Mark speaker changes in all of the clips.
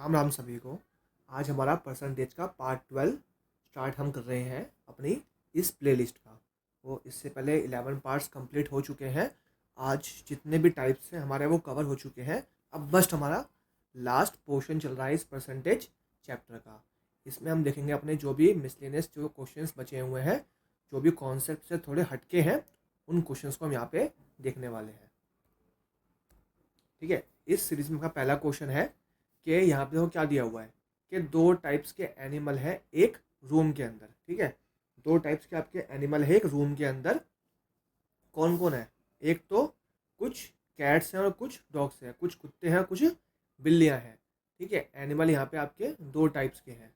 Speaker 1: राम राम सभी को। आज हमारा परसेंटेज का पार्ट 12 स्टार्ट हम कर रहे हैं अपनी इस प्लेलिस्ट का। वो इससे पहले 11 पार्ट्स कंप्लीट हो चुके हैं। आज जितने भी टाइप्स हैं हमारे वो कवर हो चुके हैं। अब बस हमारा लास्ट पोर्शन चल रहा है इस परसेंटेज चैप्टर का। इसमें हम देखेंगे अपने जो भी मिसलेनियस जो क्वेश्चंस बचे हुए हैं, जो भी कॉन्सेप्ट से थोड़े हटके हैं, उन क्वेश्चंस को हम यहाँ पे देखने वाले हैं। ठीक है, इस सीरीज में का पहला क्वेश्चन है कि यहाँ पे देखो क्या दिया हुआ है कि दो टाइप्स के एनिमल है एक रूम के अंदर। ठीक है, दो टाइप्स के आपके एनिमल है एक रूम के अंदर। कौन कौन है? एक तो कुछ कैट्स हैं और कुछ डॉग्स हैं, कुछ कुत्ते हैं, कुछ बिल्लियां हैं। ठीक है, एनिमल यहाँ पे आपके दो टाइप्स के हैं।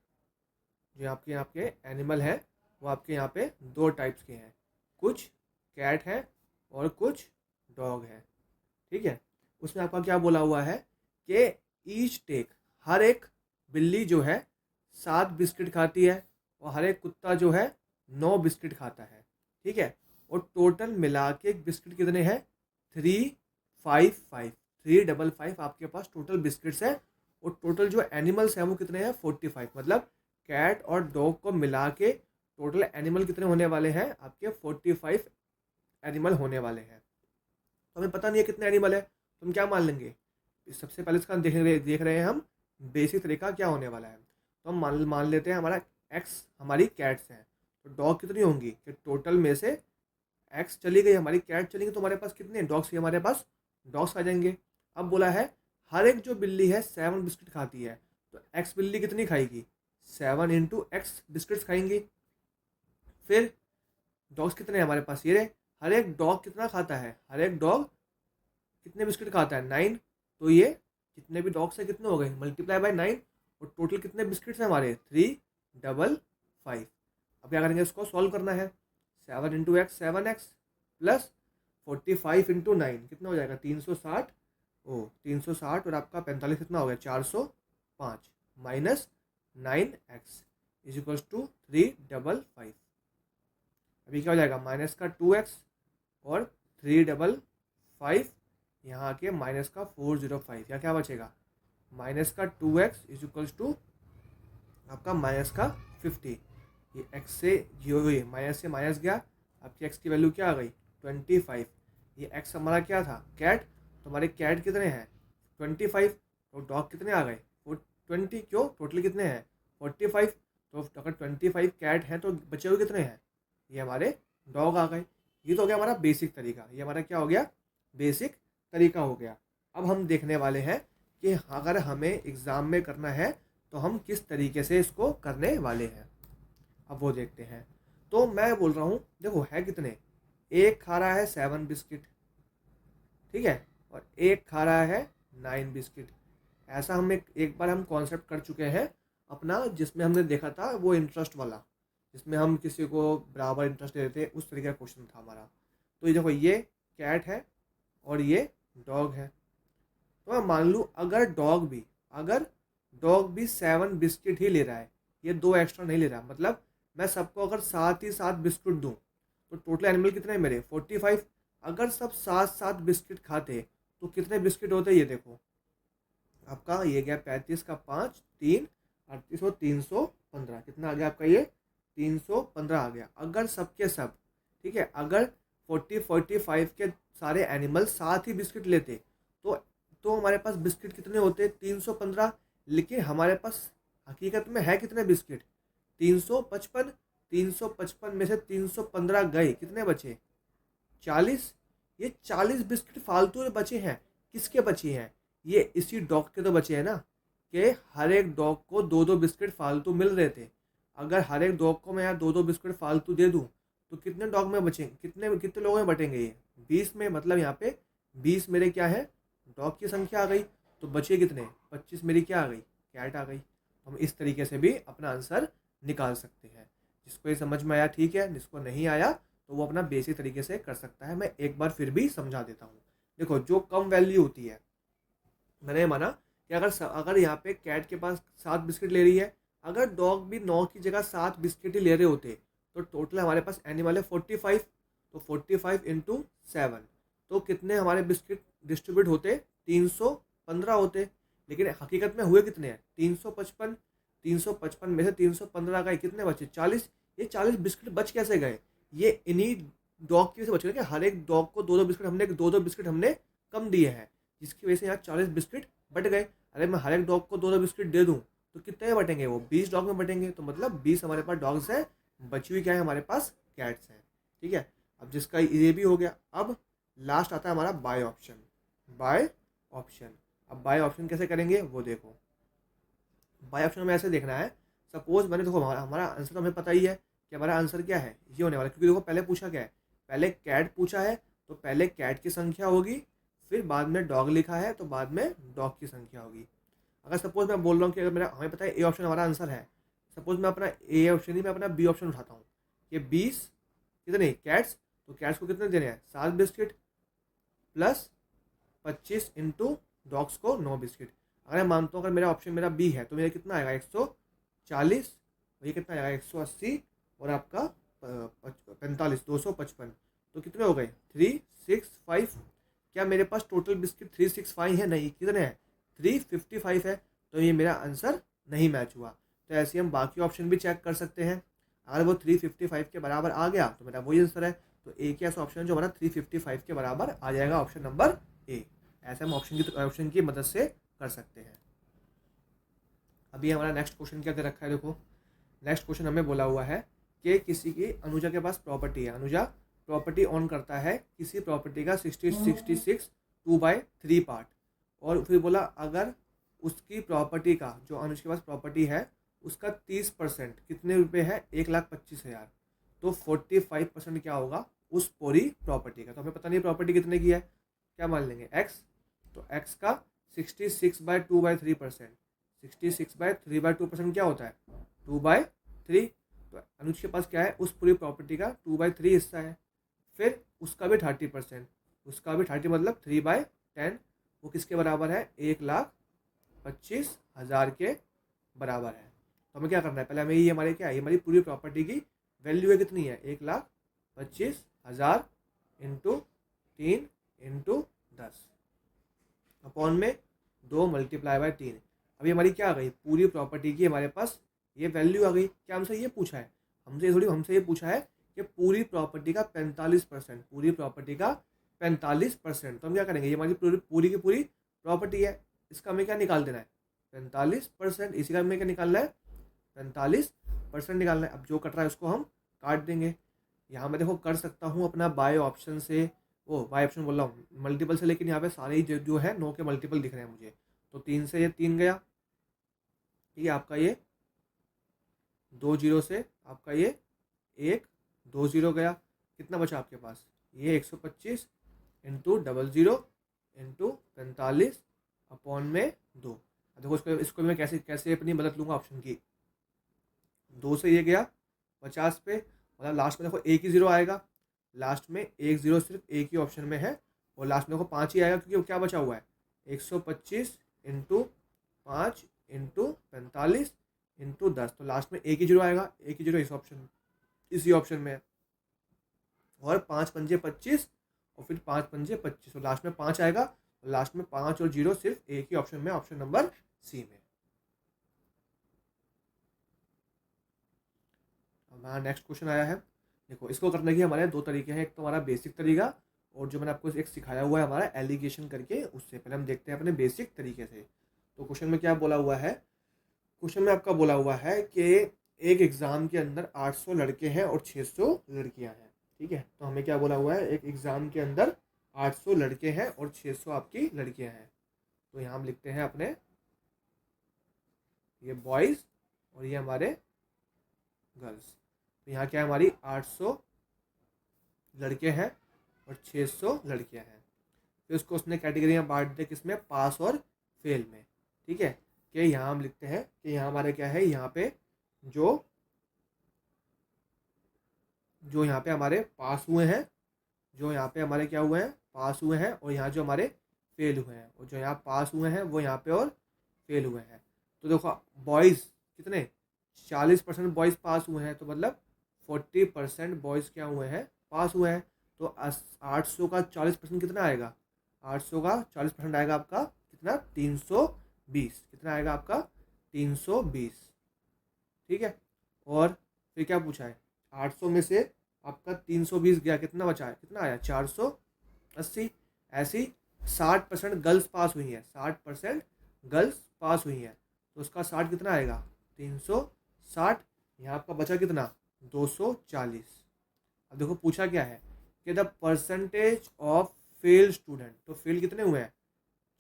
Speaker 1: जो आपके एनिमल है वो आपके यहाँ पे दो टाइप्स के हैं, कुछ कैट है और कुछ डॉग है। ठीक है, उसमें आपका क्या बोला हुआ है कि ईच टेक, हर एक बिल्ली जो है 7 बिस्किट खाती है और हर एक कुत्ता जो है 9 बिस्किट खाता है। ठीक है, और टोटल मिला के बिस्किट कितने हैं? 355 355 आपके पास टोटल बिस्किट्स है। और टोटल जो एनिमल्स हैं वो कितने हैं? 45। मतलब कैट और डॉग को मिला के टोटल एनिमल कितने होने वाले हैं? आपके 45 एनिमल होने वाले हैं। तो हमें पता नहीं है कितने एनिमल है, तो हम क्या मान लेंगे? सबसे पहले इसका देख रहे हैं हम बेसिक तरीका क्या होने वाला है। तो हम मान लेते हैं हमारा एक्स हमारी कैट्स हैं, तो डॉग कितनी होंगी कि टोटल में से एक्स चली गई, हमारी कैट चली गई, तो हमारे पास कितने डॉग्स ही हमारे पास डॉग्स आ जाएंगे। अब बोला है हर एक जो बिल्ली है 7 बिस्किट खाती है, तो एक्स बिल्ली कितनी खाएगी? 7 इंटू एक्स बिस्किट्स खाएंगी। फिर डॉग्स कितने हैं हमारे पास? ये रहे। हर एक डॉग कितना खाता है? हर एक डॉग कितने बिस्किट खाता है? 9। तो ये जितने भी डॉग्स हैं कितने हो गए? Multiply by 9। और टोटल कितने बिस्किट्स हैं हमारे? 355। अब क्या करेंगे? इसको सॉल्व करना है। 7 into x 7x plus 45 into 9 कितना हो जाएगा? 360। ओ 360 और आपका 45 कितना हो गया? 405 minus 9x is equals to 355। अभी क्या हो जाएगा? माइनस का 2x और 355 यहाँ के माइनस का 405, या क्या बचेगा? माइनस का 2x इज इक्वल्स टू आपका माइनस का 50। ये x से जीरो हुई, माइनस से माइनस गया, आपकी x की वैल्यू क्या आ गई? 25। ये x हमारा क्या था? कैट। तो हमारे कैट कितने हैं? 25। तो डॉग कितने आ गए? 20। क्यों? टोटल कितने हैं? 45। तो अगर 25 कैट हैं तो बचे हुए कितने हैं? ये हमारे डॉग आ गए। ये तो हो गया हमारा बेसिक तरीका। ये हमारा क्या हो गया? बेसिक तरीका हो गया। अब हम देखने वाले हैं कि अगर हमें एग्ज़ाम में करना है तो हम किस तरीके से इसको करने वाले हैं। अब वो देखते हैं। तो मैं बोल रहा हूँ, देखो है कितने? एक खा रहा है 7 बिस्किट, ठीक है, और एक खा रहा है 9 बिस्किट। ऐसा हम एक बार हम कॉन्सेप्ट कर चुके हैं अपना, जिसमें हमने देखा था वो इंटरेस्ट वाला, जिसमें हम किसी को बराबर इंटरेस्ट दे देते, उस तरीके का क्वेश्चन था हमारा। तो ये देखो, ये कैट है और ये डॉग है। तो मैं मान लूँ अगर डॉग भी 7 बिस्किट ही ले रहा है, ये 2 एक्स्ट्रा नहीं ले रहा, मतलब मैं सबको अगर 7 ही 7 बिस्किट दूँ तो टोटल एनिमल कितने हैं मेरे? 45। अगर सब 7 7 बिस्किट खाते तो कितने बिस्किट होते? ये देखो, आपका ये गया 35 का 5 3 38 और 315, कितना आ गया आपका? ये 315 आ गया। अगर सबके सब, ठीक है, अगर 45 के सारे एनिमल 7 ही बिस्किट लेते तो हमारे पास बिस्किट कितने होते? 315। लेकिन हमारे पास हकीकत में है कितने बिस्किट? 355। 355 में से 315 गए, कितने बचे? 40। ये 40 बिस्किट फालतू बचे हैं। किसके बचे हैं? ये इसी डॉग के तो बचे हैं ना, कि हर एक डॉग को 2 2 बिस्किट फालतू मिल रहे थे। अगर हर एक डॉग को मैं यहाँ 2 2 बिस्किट फालतू दे दूँ तो कितने डॉग में बचेंगे? कितने लोगों में बटेंगे? ये 20 में। मतलब यहाँ पे 20 मेरे क्या है? डॉग की संख्या आ गई। तो बचे कितने? 25 मेरी क्या आ गई? कैट आ गई। हम इस तरीके से भी अपना आंसर निकाल सकते हैं। जिसको ये समझ में आया ठीक है, जिसको नहीं आया तो वो अपना बेसिक तरीके से कर सकता है। मैं एक बार फिर भी समझा देता हूँ। देखो, जो कम वैल्यू होती है, मैंने माना कि अगर यहाँ पे कैट के पास 7 बिस्किट ले रही है, अगर डॉग भी 9 की जगह 7 बिस्किट ही ले रहे होते तो टोटल हमारे पास एनिमल है 45। तो 45 इंटू 7, तो कितने हमारे बिस्किट डिस्ट्रीब्यूट होते? 315 होते। लेकिन हकीकत में हुए कितने हैं 355। 355 में से 315 का कितने बचे 40। ये 40 बिस्किट बच कैसे गए, ये इन्हीं डॉग की वजह से बच गए कि हर एक डॉग को दो दो बिस्किट हमने कम दिए हैं, जिसकी वजह से यहाँ 40 बिस्किट बट गए। अरे मैं हर एक डॉग को दो दो बिस्किट दे दूँ तो कितने में बटेंगे, वो 20 डॉग में बटेंगे। तो मतलब 20 हमारे पास डॉग्स हैं, बची हुई क्या है हमारे पास कैट्स हैं। ठीक है, अब जिसका ये भी हो गया। अब लास्ट आता है हमारा बाय ऑप्शन। बाय ऑप्शन, अब बाय ऑप्शन कैसे करेंगे वो देखो। बाय ऑप्शन में ऐसे देखना है, सपोज मैंने देखो हमारा हमारा आंसर तो हमें पता ही है कि हमारा आंसर क्या है, ये होने वाला है। क्योंकि देखो पहले पूछा क्या है, पहले कैट पूछा है तो पहले कैट की संख्या होगी, फिर बाद में डॉग लिखा है तो बाद में डॉग की संख्या होगी। अगर सपोज मैं बोल रहा हूँ कि अगर मेरा हमें पता है ए ऑप्शन हमारा आंसर है, सपोज मैं अपना ए ऑप्शन ही मैं अपना बी ऑप्शन उठाता हूँ कि 20 कितने कैट्स, तो कैट्स को कितने देने हैं 7 बिस्किट प्लस 25 इंटू डॉग्स को 9 बिस्किट। अगर मैं मानता हूँ अगर मेरा ऑप्शन मेरा बी है तो मेरा कितना आएगा 140, और ये कितना आएगा 180 और आपका 45 255। तो कितने हो गए 365। क्या मेरे पास टोटल बिस्किट 365 है, नहीं, कितने हैं 355 है। तो ये मेरा आंसर नहीं मैच हुआ। तो ऐसे हम बाकी ऑप्शन भी चेक कर सकते हैं, अगर वो 355 के बराबर आ गया तो मेरा वही आंसर है। तो ए के ऐसा ऑप्शन जो हमारा 355 के बराबर आ जाएगा, ऑप्शन नंबर ए। ऐसे हम ऑप्शन की मदद से कर सकते हैं। अभी हमारा नेक्स्ट क्वेश्चन क्या दे रखा है, देखो नेक्स्ट क्वेश्चन हमें बोला हुआ है कि किसी की अनुजा के पास प्रॉपर्टी है, अनुजा प्रॉपर्टी ऑन करता है किसी प्रॉपर्टी का 66 2/3 पार्ट, और फिर बोला अगर उसकी प्रॉपर्टी का जो अनुज के पास प्रॉपर्टी है उसका 30% कितने रुपए है 1,25,000, तो 45% क्या होगा उस पूरी प्रॉपर्टी का। तो हमें पता नहीं प्रॉपर्टी कितने की है, क्या मान लेंगे एक्स, तो एक्स का 66/2/3%, 66/3/2% क्या होता है 2/3। तो अनुज के पास क्या है उस पूरी प्रॉपर्टी का 2/3 हिस्सा है, फिर उसका भी 30%, उसका भी 30 मतलब 3/10, वो किसके बराबर है 1,25,000 के बराबर है। तो हमें क्या करना है, पहले हमें ये हमारे क्या है, ये हमारी पूरी प्रॉपर्टी की वैल्यू है कितनी है 1,25,000 इंटू 3 इंटू 10 अपॉन में 2 मल्टीप्लाई बाय 3। अभी हमारी क्या आ गई पूरी प्रॉपर्टी की हमारे पास ये वैल्यू आ गई। क्या हमसे ये पूछा है, हमसे ये पूछा है कि पूरी प्रॉपर्टी का 45%, पूरी प्रॉपर्टी का 45%। तो हम क्या करेंगे, ये हमारी पूरी की पूरी प्रॉपर्टी है, इसका हमें क्या निकाल देना है 45%, इसी का हमें क्या निकालना है 45% निकालना है। अब जो कट रहा है उसको हम काट देंगे। यहाँ मैं देखो कर सकता हूँ अपना बाय ऑप्शन से, वो बाय ऑप्शन बोल रहा हूँ मल्टीपल से, लेकिन यहाँ पे सारे ही जो है 9 के मल्टीपल दिख रहे हैं मुझे। तो 3 से ये 3 गया, ठीक है, आपका ये 2 जीरो से आपका ये 1 2 जीरो गया, कितना बचा आपके पास ये 125 इंटू 00 इंटू 45 अपॉन में 2। देखो इसको मैं कैसे कैसे अपनी मदद लूँगा ऑप्शन की, 2 से ये गया 50 पे, मतलब लास्ट में देखो एक ही जीरो आएगा, लास्ट में एक जीरो सिर्फ एक ही ऑप्शन में है, और लास्ट में देखो 5 ही आएगा क्योंकि वो क्या बचा हुआ है 125 इंटू 5 इंटू 45 इंटू 10, तो लास्ट में एक ही जीरो आएगा, एक ही जीरो इसी ऑप्शन में है, और 5 पंजे 25 और फिर 5 पंजे 25, तो लास्ट में 5 आएगा, और लास्ट में 5 और जीरो सिर्फ एक ही ऑप्शन में, ऑप्शन नंबर सी में। हमारा नेक्स्ट क्वेश्चन आया है, देखो इसको करने के हमारे दो तरीके हैं, एक तो हमारा बेसिक तरीका, और जो मैंने आपको एक सिखाया हुआ है हमारा एलिगेशन करके, उससे पहले हम देखते हैं अपने बेसिक तरीके से। तो क्वेश्चन में क्या बोला हुआ है, क्वेश्चन में आपका बोला हुआ है कि एक एग्ज़ाम के अंदर 800 लड़के हैं और 600 लड़कियां हैं, ठीक है। तो हमें क्या बोला हुआ है, एक एग्ज़ाम के अंदर 800 लड़के हैं और 600 आपकी लड़कियां हैं। तो यहाँ हम लिखते हैं अपने ये बॉयज़ और ये हमारे गर्ल्स। तो यहाँ क्या है हमारी 800 लड़के हैं और 600 लड़कियां हैं। फिर उसको उसने कैटेगरी में बांट दिया किसमें, पास और फेल में, ठीक है। कि यहाँ हम लिखते हैं कि यहाँ हमारे क्या है, यहाँ पे जो यहाँ पे हमारे पास हुए हैं, जो यहाँ पे हमारे क्या हुए हैं पास हुए हैं, और यहाँ जो हमारे फेल हुए हैं, और जो यहाँ पास हुए हैं वो यहाँ पे और फेल हुए हैं। तो देखो बॉयज़ कितने 40% बॉयज़ पास हुए हैं, तो मतलब 40% बॉयज़ क्या हुए हैं पास हुए हैं। तो 800 का 40% कितना आएगा, 800 का 40% आएगा आपका कितना 300 320, कितना आएगा आपका 320, ठीक है। और फिर क्या पूछा है, 800 में से आपका 320 गया, कितना बचा है, कितना आया 480। ऐसी 60% गर्ल्स पास हुई हैं, 60% गर्ल्स पास हुई हैं, तो उसका 60 कितना आएगा 360। यहाँ आपका बचा कितना 240। अब देखो पूछा क्या है कि the percentage of fail student, तो फेल कितने हुए हैं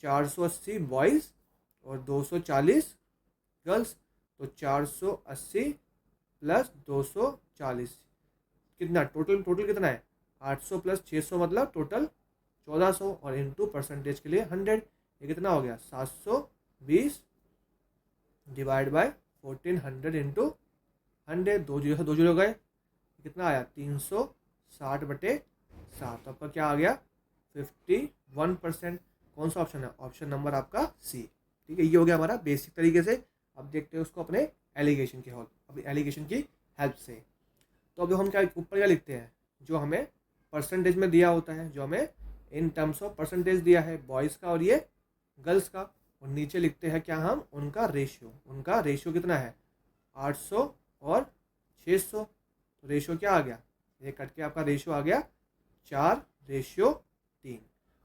Speaker 1: 480 बॉयज़ और 240 गर्ल्स, तो 480 प्लस 240 कितना, टोटल टोटल कितना है 800 प्लस 600 मतलब टोटल 1400, और इनटू परसेंटेज के लिए 100, ये कितना हो गया 720 डिवाइड बाय 1400 इंटू 100, 2 जीरो गए, कितना आया 360/7, तो आपका क्या आ गया 51%। कौन सा ऑप्शन है, ऑप्शन नंबर आपका सी, ठीक है। ये हो गया हमारा बेसिक तरीके से। अब देखते हैं उसको अपने एलिगेशन की हेल्प, अपनी एलिगेशन की हेल्प से। तो अब हम क्या ऊपर क्या लिखते हैं, जो हमें परसेंटेज में दिया होता है, जो हमें इन टर्म्स ऑफ परसेंटेज दिया है बॉयज़ का और ये गर्ल्स का, और नीचे लिखते हैं क्या हम उनका रेशियो कितना है 800 और 600, तो रेशियो क्या आ गया, ये कट के आपका रेशियो आ गया 4:3।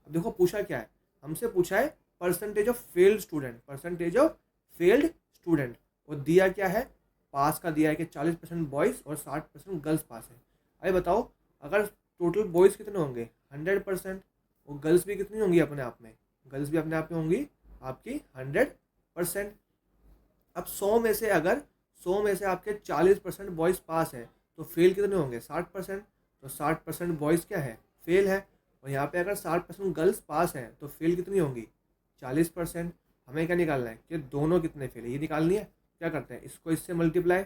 Speaker 1: अब देखो पूछा क्या है, हमसे पूछा है परसेंटेज ऑफ फेल्ड स्टूडेंट, और दिया क्या है, पास का दिया है कि 40% बॉयज़ और 60% गर्ल्स पास है। अरे बताओ, अगर टोटल बॉयज़ कितने होंगे 100%, और गर्ल्स भी कितनी होंगी अपने आप में, गर्ल्स भी अपने आप में होंगी आपकी 100%। अब 100 में से आपके 40% बॉयज़ पास है, तो फेल कितने होंगे 60%, तो 60% बॉयज़ क्या है फेल है, और यहाँ पे अगर 60% गर्ल्स पास हैं तो फेल कितनी होंगी 40%। हमें क्या निकालना है कि दोनों कितने फेल है, ये निकालनी है। क्या करते हैं, इसको इससे मल्टीप्लाई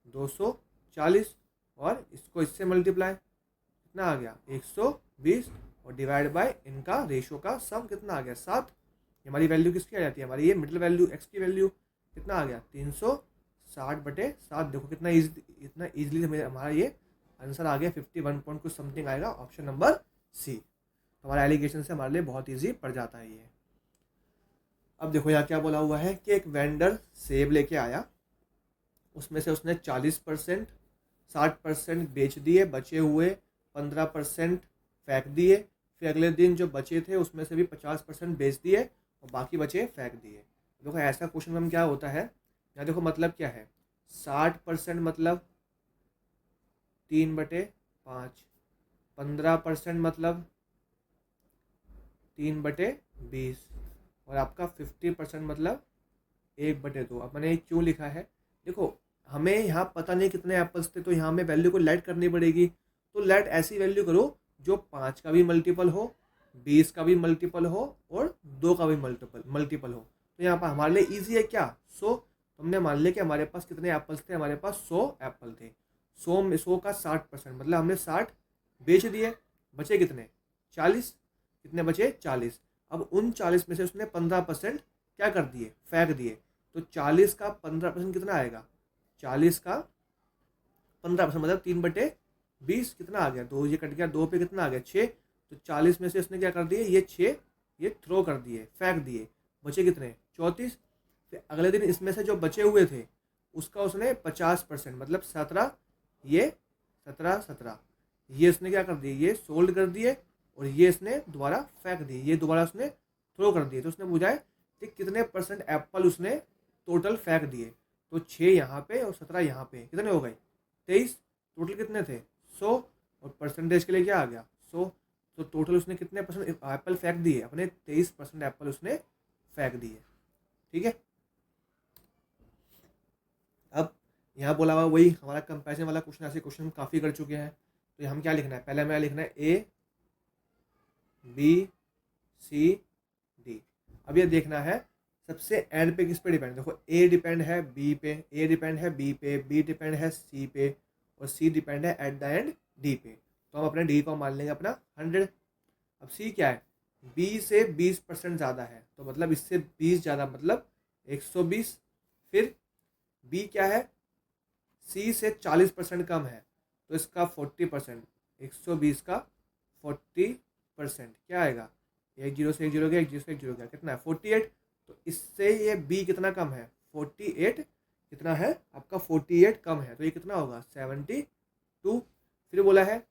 Speaker 1: 240, और इसको इससे मल्टीप्लाई कितना आ गया 120, और डिवाइड बाय इनका रेशियो का सम कितना आ गया 7। हमारी वैल्यू किसकी आ जाती है, हमारी ये मिडिल वैल्यू एक्स की वैल्यू कितना आ गया 360/7। देखो कितना इजीली हमारा ये आंसर आ गया 51 पॉइंट कुछ समथिंग आएगा, ऑप्शन नंबर सी। तो हमारा एलिगेशन से हमारे लिए बहुत ईजी पड़ जाता है ये। अब देखो यहाँ क्या बोला हुआ है कि एक वेंडर सेब लेके आया, उसमें से उसने 40% 60% बेच दिए, बचे हुए 15% फेंक दिए, फिर अगले दिन जो बचे थे उसमें से भी 50% बेच दिए और बाकी बचे फेंक दिए। देखो ऐसा क्वेश्चन में क्या होता है, यहाँ देखो मतलब क्या है 60% मतलब 3/5, 15% मतलब 3/20, और आपका 50% मतलब 1/2। अब मैंने क्यों लिखा है, देखो हमें यहाँ पता नहीं कितने एप्पल्स थे, तो यहाँ हमें वैल्यू को लेट करनी पड़ेगी। तो लेट ऐसी वैल्यू करो जो 5 का भी मल्टीपल हो, 20 का भी मल्टीपल हो, और 2 का भी मल्टीपल हो। तो यहाँ पर हमारे लिए ईजी है क्या 100। तो हमने मान लिया कि हमारे पास कितने एप्पल्स थे, हमारे पास 100 एप्पल थे। 100 का 60% मतलब हमने 60 बेच दिए, बचे कितने 40, कितने बचे 40। अब उन 40 में से उसने 15% क्या कर दिए फेंक दिए, तो 40 का 15% कितना आएगा, 40 का 15% मतलब 3/20 कितना आ गया 2, ये कट गया 2 पे कितना आ गया 6। तो 40 में से उसने क्या कर दिए, ये 6 ये थ्रो कर दिए फेंक दिए, बचे कितने 34। फिर अगले दिन इसमें से जो बचे हुए थे उसका उसने 50% मतलब 17, ये 17 ये उसने क्या कर दिए, ये सोल्ड कर दिए, और ये इसने दोबारा फेंक दिए, ये दोबारा उसने थ्रो कर दिए। तो उसने पूछा है कि कितने परसेंट एप्पल उसने टोटल फेंक दिए, तो 6 यहाँ पे और 17 यहाँ पे, कितने हो गए 23। टोटल कितने थे 100, और परसेंटेज के लिए क्या आ गया 100। तो टोटल उसने कितने परसेंट एप्पल फेंक दिए, अपने 23% एप्पल उसने फेंक दिए, ठीक है। अब यहाँ बोला हुआ वही हमारा कंपैरिजन वाला क्वेश्चन, ऐसे क्वेश्चन काफ़ी कर चुके हैं। तो हम क्या लिखना है, पहले हमें लिखना है ए बी सी डी। अब ये देखना है सबसे एंड पे किस पे डिपेंड, देखो ए डिपेंड है बी पे, ए डिपेंड है बी पे, बी डिपेंड है सी पे, और सी डिपेंड है एट द एंड डी पे। तो हम अपने डी को मान लेंगे अपना 100। अब सी क्या है, बी से 20% ज़्यादा है, तो मतलब इससे 20 ज़्यादा मतलब 120। फिर बी क्या है, सी से 40% कम है, तो इसका 40%, 120 का 40% क्या आएगा, 1 0 से 1 0 गया, 1 0 से 1 0 गया, कितना है 48। तो इससे ये बी कितना कम है, 48 कितना है आपका, 48 कम है, तो ये कितना होगा 72। फिर बोला है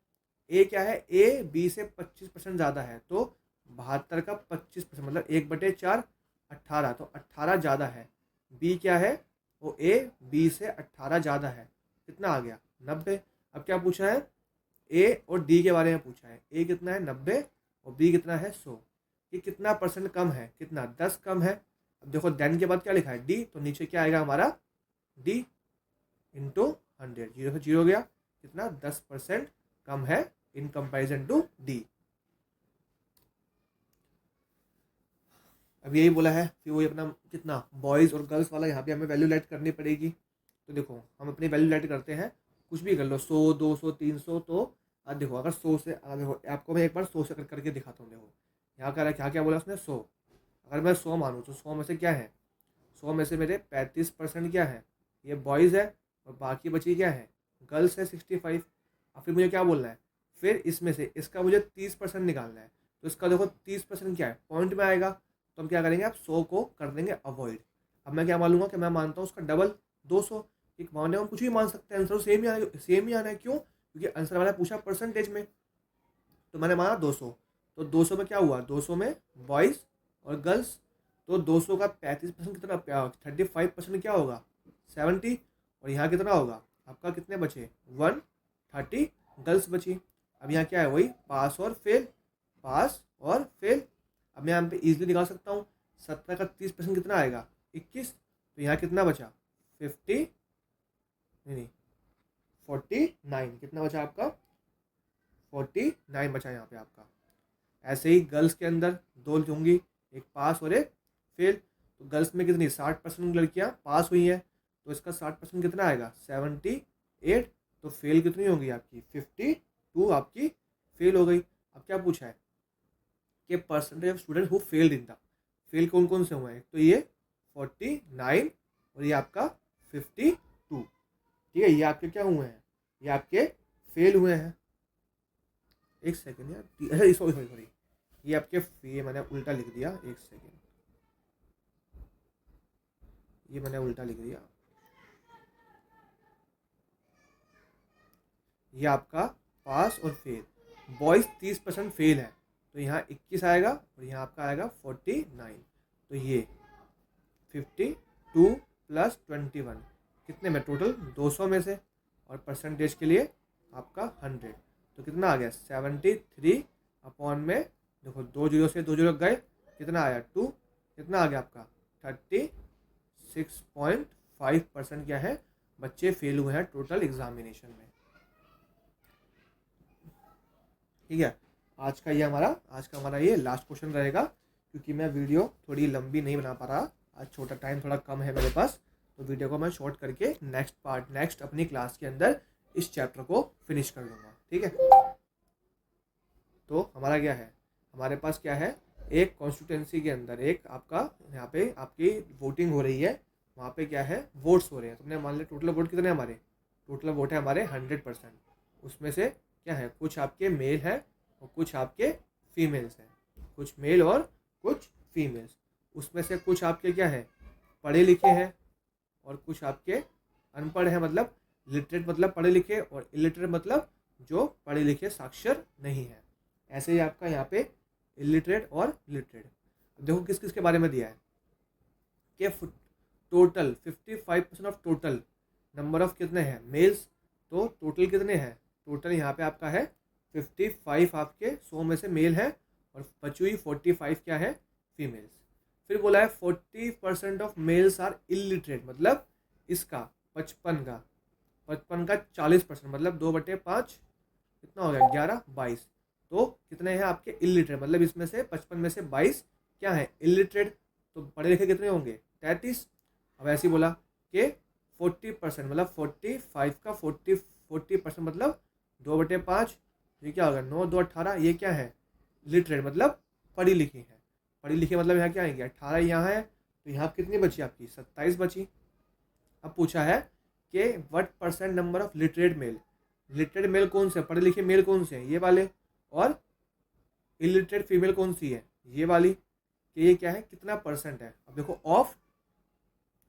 Speaker 1: ए क्या है, ए बी से 25% ज़्यादा है, तो 72 का 25% मतलब 1/4 18, तो 18 ज़्यादा है। बी क्या है, वो ए बी से 18 ज़्यादा है, कितना आ गया 90। अब क्या पूछा है, ए और डी के बारे में पूछा है, ए कितना है 90 और बी कितना है 100। ये कितना परसेंट कम है, कितना 10 कम है। अब देखो देन के बाद क्या लिखा है डी, तो नीचे क्या आएगा हमारा डी इंटू 100, 0 से 0 गया, कितना 10% कम है इन कंपैरिजन टू डी। अब यही बोला है कि वही अपना कितना बॉयज़ और गर्ल्स वाला यहाँ पे हमें वैल्यू लेट करनी पड़ेगी। तो देखो हम अपनी वैल्यू लेट करते हैं, कुछ भी कर लो 100 200 300। तो अब देखो अगर 100 से देखो आपको मैं एक बार 100 से करके दिखाता हूँ। देखो यहाँ क्या क्या क्या बोला उसने 100, अगर मैं 100 मानूँ तो 100 में से क्या है, 100 में से मेरे 35% क्या है, ये बॉयज़ है, और बाकी बची क्या है गर्ल्स है 65। और फिर मुझे क्या बोलना है, फिर इसमें से इसका मुझे 30% निकालना है। तो इसका देखो 30% क्या है पॉइंट में आएगा, तो हम क्या करेंगे, आप 100 को कर देंगे अवॉइड। अब मैं क्या मान लूँगा कि मैं मानता हूँ उसका डबल 200। एक मानने हम कुछ भी मान सकते हैं, आंसर सेम ही आना है। क्यों, क्योंकि आंसर वाला पूछा परसेंटेज में, तो मैंने माना 200। तो 200 में क्या हुआ, 200 में बॉयज़ और गर्ल्स, तो 200 का 35% कितना, 35% क्या होगा 70। और यहाँ कितना होगा आपका, कितने बचे 130 गर्ल्स बची। अब यहाँ क्या है वही पास और फेल, पास और फेल। अब मैं यहाँ पे इजीली निकाल सकता हूँ, 70 का 30% कितना आएगा 21। तो यहाँ कितना बचा 50 नहीं 49, कितना बचा आपका 49 बचा यहाँ पे आपका। ऐसे ही गर्ल्स के अंदर दो होंगी, एक पास और एक फेल। तो गर्ल्स में कितनी 60% लड़कियाँ पास हुई हैं, तो इसका 60% कितना आएगा 78। तो फेल कितनी होगी आपकी 52 आपकी फेल हो गई। अब क्या पूछा है कि percentage of student who failed in the, fail कौन कौन से हुए हैं, तो ये 49 और ये आपका 52। ठीक है, ये आपके क्या हुए हैं, ये आपके फेल हुए हैं। एक सेकेंड यार, सॉरी सॉरी सॉरी, ये आपके, ये मैंने उल्टा लिख दिया, एक सेकेंड, ये मैंने उल्टा लिख दिया। ये आपका पास और फेल, बॉयज़ 30% फेल है, तो यहाँ 21 आएगा और यहाँ आपका आएगा 49। तो ये 52 प्लस 21 कितने में, टोटल 200 में से, और परसेंटेज के लिए आपका 100। तो कितना आ गया 73 अपॉन में, देखो 2 जीरो से 2 जीरो गए, कितना आया 2, कितना आ गया आपका 36.5% क्या है बच्चे फेल हुए हैं टोटल एग्जामिनेशन में। ठीक है, आज का ये लास्ट क्वेश्चन रहेगा, क्योंकि मैं वीडियो थोड़ी लंबी नहीं बना पा रहा, आज छोटा टाइम थोड़ा कम है मेरे पास, तो वीडियो को मैं शॉर्ट करके नेक्स्ट अपनी क्लास के अंदर इस चैप्टर को फिनिश कर लूँगा। ठीक है, तो हमारा क्या है, हमारे पास क्या है, एक कॉन्स्टिट्यूंसी के अंदर एक आपका यहाँ पे आपकी वोटिंग हो रही है, वहाँ पे क्या है वोट्स हो रहे हैं। तुमने मान लिया टोटल वोट कितने हमारे, टोटल वोट है हमारे 100%। उसमें से क्या है, कुछ आपके मेल हैं और कुछ आपके फीमेल्स हैं, कुछ मेल और कुछ फीमेल्स। उसमें से कुछ आपके क्या है पढ़े लिखे हैं और कुछ आपके अनपढ़ हैं, मतलब लिटरेट मतलब पढ़े लिखे, और इलिटरेट मतलब जो पढ़े लिखे साक्षर नहीं है। ऐसे ही आपका यहाँ पे इलिटरेट और लिटरेट। देखो किस किस के बारे में दिया है कि total 55% of total number of कितने हैं मेल्स, तो टोटल कितने हैं, टोटल यहाँ पे आपका है 55 आपके 100 में से मेल है, और बची हुई 45 क्या है फीमेल्स। फिर बोला है 40% ऑफ मेल्स आर इलिटरेट, मतलब इसका 55 का 40%, मतलब 2/5 कितना हो गया 11 22। तो कितने हैं आपके इलिटरेट, मतलब इसमें से 55 में से 22 क्या है इलिटरेट, तो पढ़े लिखे कितने होंगे 33। अब ऐसे ही बोला कि 40% मतलब 45 का 40% मतलब 2/5, ये क्या होगा 9 2 18, ये क्या है लिटरेट मतलब पढ़ी लिखी है। पढ़ी लिखी मतलब यहाँ क्या आएंगे 18 यहाँ है, तो यहाँ कितनी बची आपकी 27 बची। अब पूछा है कि what percent number of literate male, literate male कौन से, पढ़े लिखे मेल कौन से हैं ये वाले, और इलिटरेट फीमेल कौन सी है ये वाली। कि ये क्या है, कितना परसेंट है। अब देखो of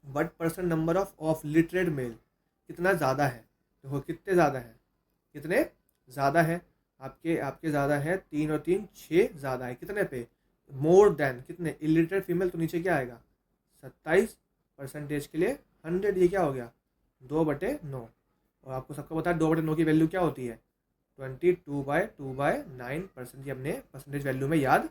Speaker 1: what percent number of literate male, कितना ज़्यादा है। देखो कितने ज़्यादा है, कितने ज़्यादा है, आपके आपके ज़्यादा है 3 और 3 6 ज़्यादा है कितने पे, मोर देन कितने, इलिटरेट फीमेल तो नीचे क्या आएगा 27 परसेंटेज के लिए 100, ये क्या हो गया 2/9। और आपको सबको पता है 2/9 की वैल्यू क्या होती है 22/9%। ये हमने परसेंटेज वैल्यू में याद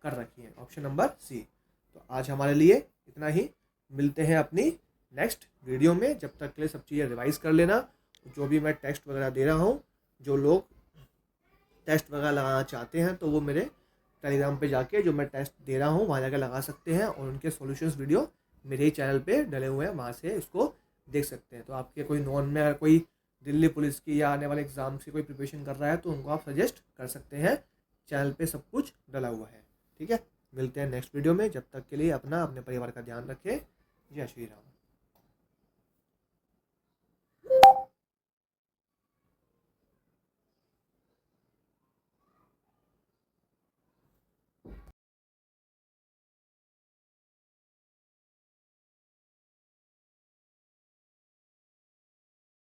Speaker 1: कर रखी है, ऑप्शन नंबर सी। तो आज हमारे लिए इतना ही, मिलते हैं अपनी नेक्स्ट वीडियो में। जब तक के लिए सब चीज़ें रिवाइज कर लेना। जो भी मैं टेस्ट वगैरह दे रहा हूँ, जो लोग टेस्ट वगैरह लगाना चाहते हैं तो वो मेरे टेलीग्राम पे जाके जो मैं टेस्ट दे रहा हूँ वहाँ जाकर लगा सकते हैं, और उनके सॉल्यूशंस वीडियो मेरे ही चैनल पे डले हुए हैं, वहाँ से इसको देख सकते हैं। तो आपके कोई नॉन में अगर कोई दिल्ली पुलिस की या आने वाले एग्ज़ाम की कोई प्रिपरेशन कर रहा है तो उनको आप सजेस्ट कर सकते हैं, चैनल पे सब कुछ डला हुआ है। ठीक है, मिलते हैं नेक्स्ट वीडियो में। जब तक के लिए अपना अपने परिवार का ध्यान रखें। जय श्री राम।